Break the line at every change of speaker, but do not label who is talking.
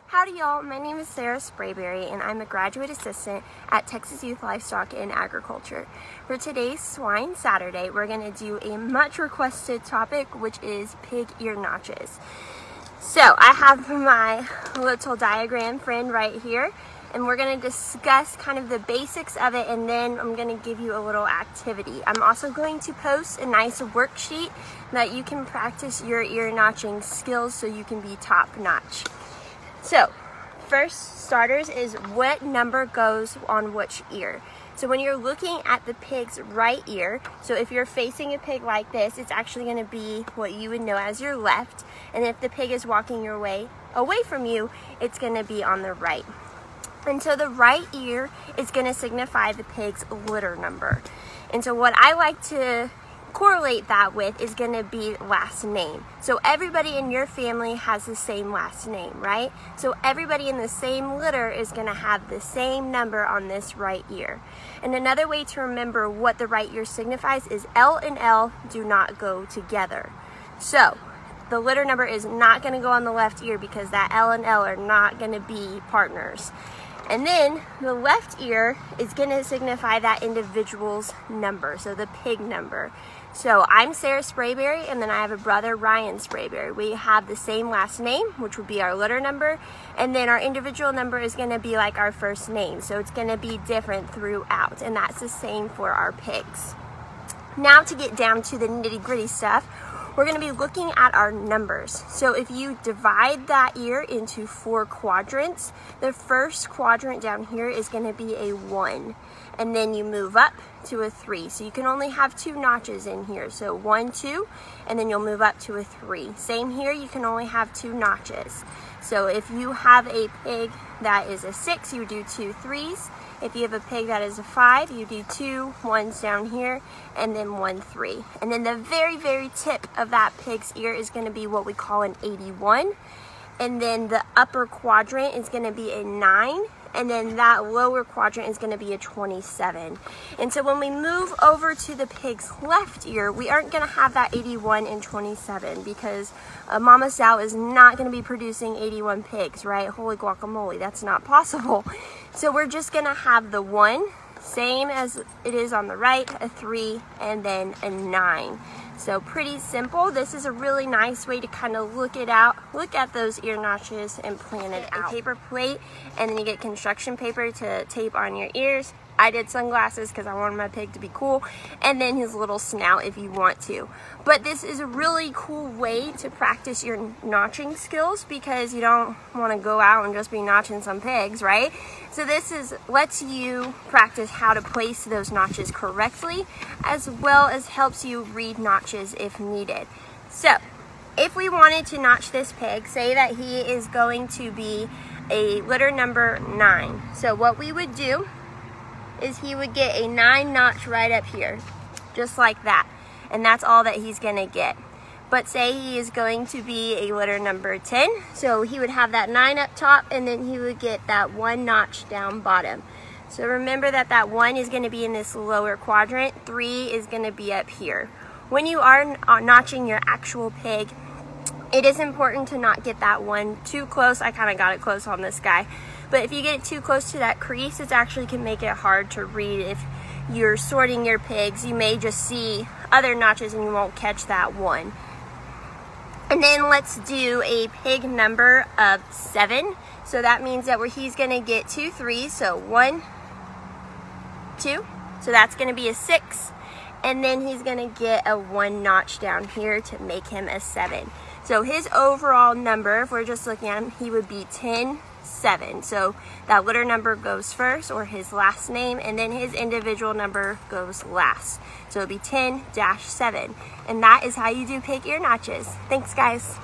Howdy y'all, my name is Sarah Sprayberry and I'm a graduate assistant at Texas Youth Livestock and Agriculture. For today's Swine Saturday, we're going to do a much requested topic, which is pig ear notches. So I have my little diagram friend right here, and we're going to discuss kind of the basics of it, and then I'm going to give you a little activity. I'm also going to post a nice worksheet that you can practice your ear notching skills so you can be top notch. So, first starters is what number goes on which ear. So when you're looking at the pig's right ear, so if you're facing a pig like this, it's actually going to be what you would know as your left. And if the pig is walking your way away from you, it's going to be on the right. And so the right ear is going to signify the pig's litter number. And so what I like to correlate that with is going to be last name. So everybody in your family has the same last name, right? So everybody in the same litter is going to have the same number on this right ear. And another way to remember what the right ear signifies is L and L do not go together. So the litter number is not going to go on the left ear because that L and L are not going to be partners. And then the left ear is going to signify that individual's number, so the pig number. So I'm Sarah Sprayberry, and then I have a brother, Ryan Sprayberry. We have the same last name, which would be our litter number, and then our individual number is going to be like our first name, so it's going to be different throughout, and that's the same for our pigs. Now to get down to the nitty-gritty stuff, we're going to be looking at our numbers. So if you divide that ear into 4 quadrants, the first quadrant down here is going to be a 1. And then you move up to a 3. So you can only have 2 notches in here. So 1, 2, and then you'll move up to a 3. Same here, you can only have 2 notches. So if you have a pig that is a 6, you do 2 3s. If you have a pig that is a 5, you do 2 1s down here, and then 1 3. And then the very, very tip of that pig's ear is going to be what we call an 81. And then the upper quadrant is going to be a 9. And then that lower quadrant is going to be a 27. And so when we move over to the pig's left ear, we aren't going to have that 81 and 27 because a mama sow is not going to be producing 81 pigs, right? Holy guacamole, that's not possible. So we're just going to have the 1, same as it is on the right, a 3, and then a 9. So pretty simple. This is a really nice way to kind of look at those ear notches and plan it out. A paper plate, and then you get construction paper to tape on your ears. I did sunglasses because I wanted my pig to be cool, and then his little snout if you want to. But this is a really cool way to practice your notching skills because you don't want to go out and just be notching some pigs, right? So this lets you practice how to place those notches correctly, as well as helps you read notches if needed. So if we wanted to notch this pig, say that he is going to be a litter number 9. So what we would do is he would get a 9 notch right up here, just like that. And that's all that he's gonna get. But say he is going to be a litter number 10, so he would have that 9 up top, and then he would get that 1 notch down bottom. So remember that that 1 is gonna be in this lower quadrant, 3 is gonna be up here. When you are notching your actual pig, it is important to not get that 1 too close. I kind of got it close on this guy. But if you get it too close to that crease, it actually can make it hard to read. If you're sorting your pigs, you may just see other notches and you won't catch that 1. And then let's do a pig number of 7. So that means that he's going to get 2 3s. So 1, 2. So that's going to be a 6. And then he's going to get a 1 notch down here to make him a 7. So his overall number, if we're just looking at him, he would be 10 7. So that litter number goes first, or his last name, and then his individual number goes last. So it'll be 10-7. And that is how you do pig ear notches. Thanks, guys.